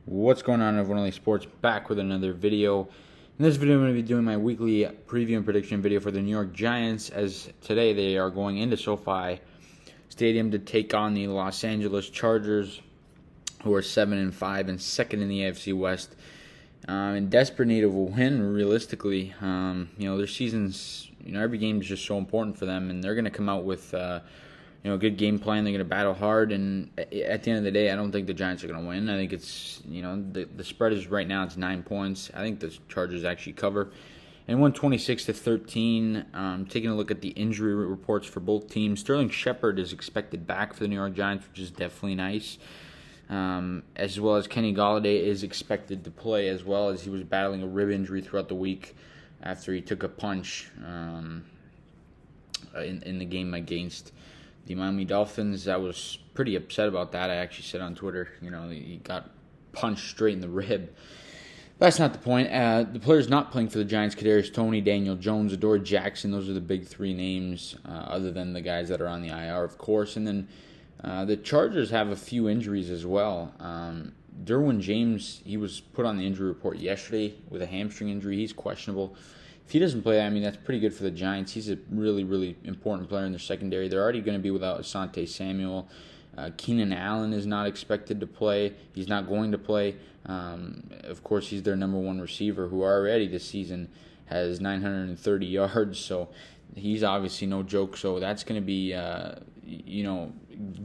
What's going on, everyone? Only Sports back with another video. In this video, I'm going to be doing my weekly preview and prediction video for the New York Giants, as today they are going into SoFi Stadium to take on the Los Angeles Chargers, who are 7-5 and second in the AFC West. In desperate need of a win, realistically. Their seasons, every game is just so important for them, and they're going to come out with a good game plan. They're going to battle hard, and at the end of the day, I don't think the Giants are going to win. I think it's, the spread is right now, it's 9 points. I think the Chargers actually cover. And 126-13. Taking a look at the injury reports for both teams. Sterling Shepard is expected back for the New York Giants, which is definitely nice. As well as Kenny Golladay is expected to play, as well as he was battling a rib injury throughout the week after he took a punch in the game against the Miami Dolphins. I was pretty upset about that. I actually said on Twitter, he got punched straight in the rib. That's not the point. The players not playing for the Giants: Kadarius Toney, Daniel Jones, Adoree Jackson. Those are the big three names, other than the guys that are on the IR, of course. And then the Chargers have a few injuries as well. Derwin James, he was put on the injury report yesterday with a hamstring injury. He's questionable. If he doesn't play, that's pretty good for the Giants. He's a really, really important player in their secondary. They're already going to be without Asante Samuel. Keenan Allen is not expected to play. He's not going to play. Of course, he's their number one receiver, who already this season has 930 yards. So he's obviously no joke. So that's going to be,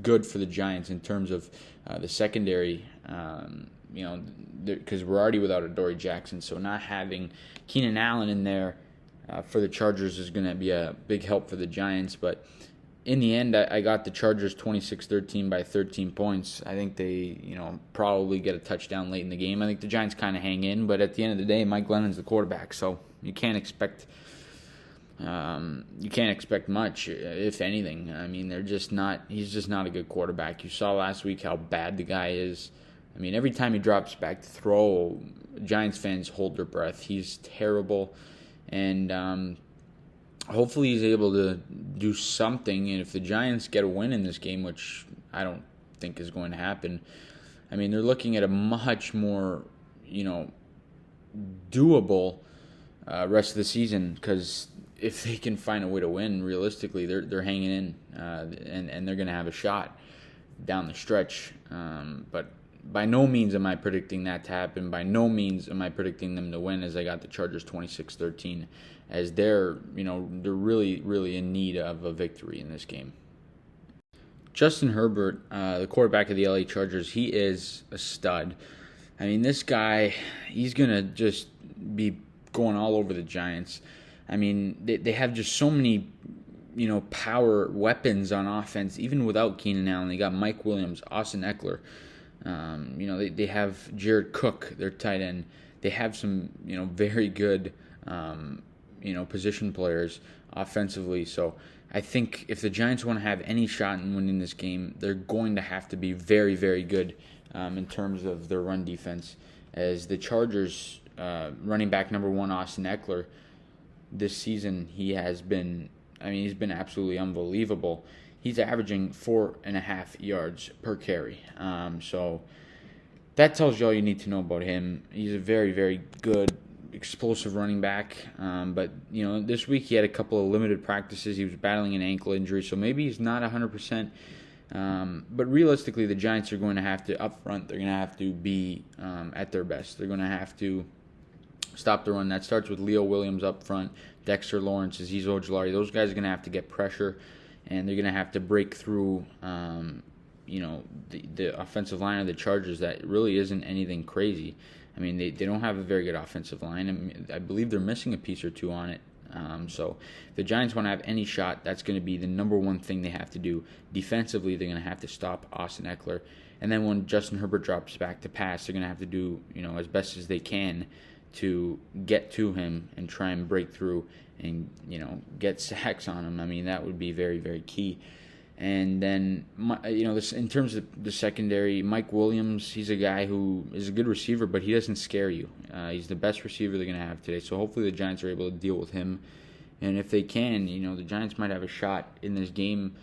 good for the Giants in terms of the secondary. Because we're already without Adoree Jackson. So not having Keenan Allen in there for the Chargers is going to be a big help for the Giants. But in the end, I got the Chargers 26-13 by 13 points. I think they, probably get a touchdown late in the game. I think the Giants kind of hang in, but at the end of the day, Mike Glennon's the quarterback, so you can't expect much, if anything. He's just not a good quarterback. You saw last week how bad the guy is. Every time he drops back to throw, Giants fans hold their breath. He's terrible, and hopefully he's able to do something. And if the Giants get a win in this game, which I don't think is going to happen, they're looking at a much more, doable rest of the season, because if they can find a way to win, realistically, they're hanging in, and they're going to have a shot down the stretch. But by no means am I predicting that to happen. By no means am I predicting them to win, as I got the Chargers 26-13, as they're really, really in need of a victory in this game. Justin Herbert, the quarterback of the LA Chargers, he is a stud. This guy, he's going to just be going all over the Giants. They have just so many, power weapons on offense, even without Keenan Allen. They got Mike Williams, Austin Eckler. They have Jared Cook, their tight end. They have some, very good, position players offensively. So I think if the Giants want to have any shot in winning this game, they're going to have to be very, very good in terms of their run defense. As the Chargers running back number one, Austin Eckler, this season he's been absolutely unbelievable. He's averaging 4.5 yards per carry. So that tells you all you need to know about him. He's a very, very good, explosive running back. But this week he had a couple of limited practices. He was battling an ankle injury, so maybe he's not 100%. But realistically, the Giants are going to have to, up front, they're going to have to be at their best. They're going to have to stop the run. That starts with Leo Williams up front, Dexter Lawrence, Azeez Ojulari. Those guys are going to have to get pressure, and they're going to have to break through, the offensive line of the Chargers that really isn't anything crazy. They don't have a very good offensive line. I believe they're missing a piece or two on it. So if the Giants want to have any shot, that's going to be the number one thing they have to do. Defensively, they're going to have to stop Austin Eckler. And then when Justin Herbert drops back to pass, they're going to have to do, as best as they can to get to him and try and break through and, get sacks on him. That would be very, very key. And then, in terms of the secondary, Mike Williams, he's a guy who is a good receiver, but he doesn't scare you. He's the best receiver they're going to have today. So hopefully the Giants are able to deal with him. And if they can, the Giants might have a shot in this game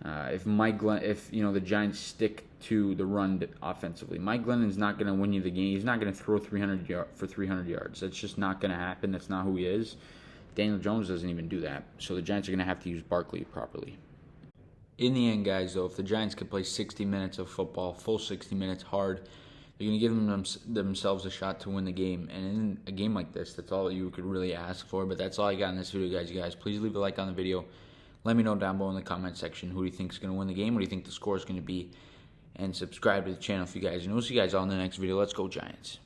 if the Giants stick to the run offensively. Mike Glennon's not going to win you the game. He's not going to throw 300 yards. That's just not going to happen. That's not who he is. Daniel Jones doesn't even do that. So the Giants are going to have to use Barkley properly. In the end, guys, though, if the Giants could play 60 minutes of football, full 60 minutes hard, they're going to give themselves a shot to win the game. And in a game like this, that's all you could really ask for. But that's all I got in this video, guys. You guys, please leave a like on the video. Let me know down below in the comment section who do you think is going to win the game. What do you think the score is going to be? And subscribe to the channel if you guys. And we'll see you guys all in the next video. Let's go, Giants.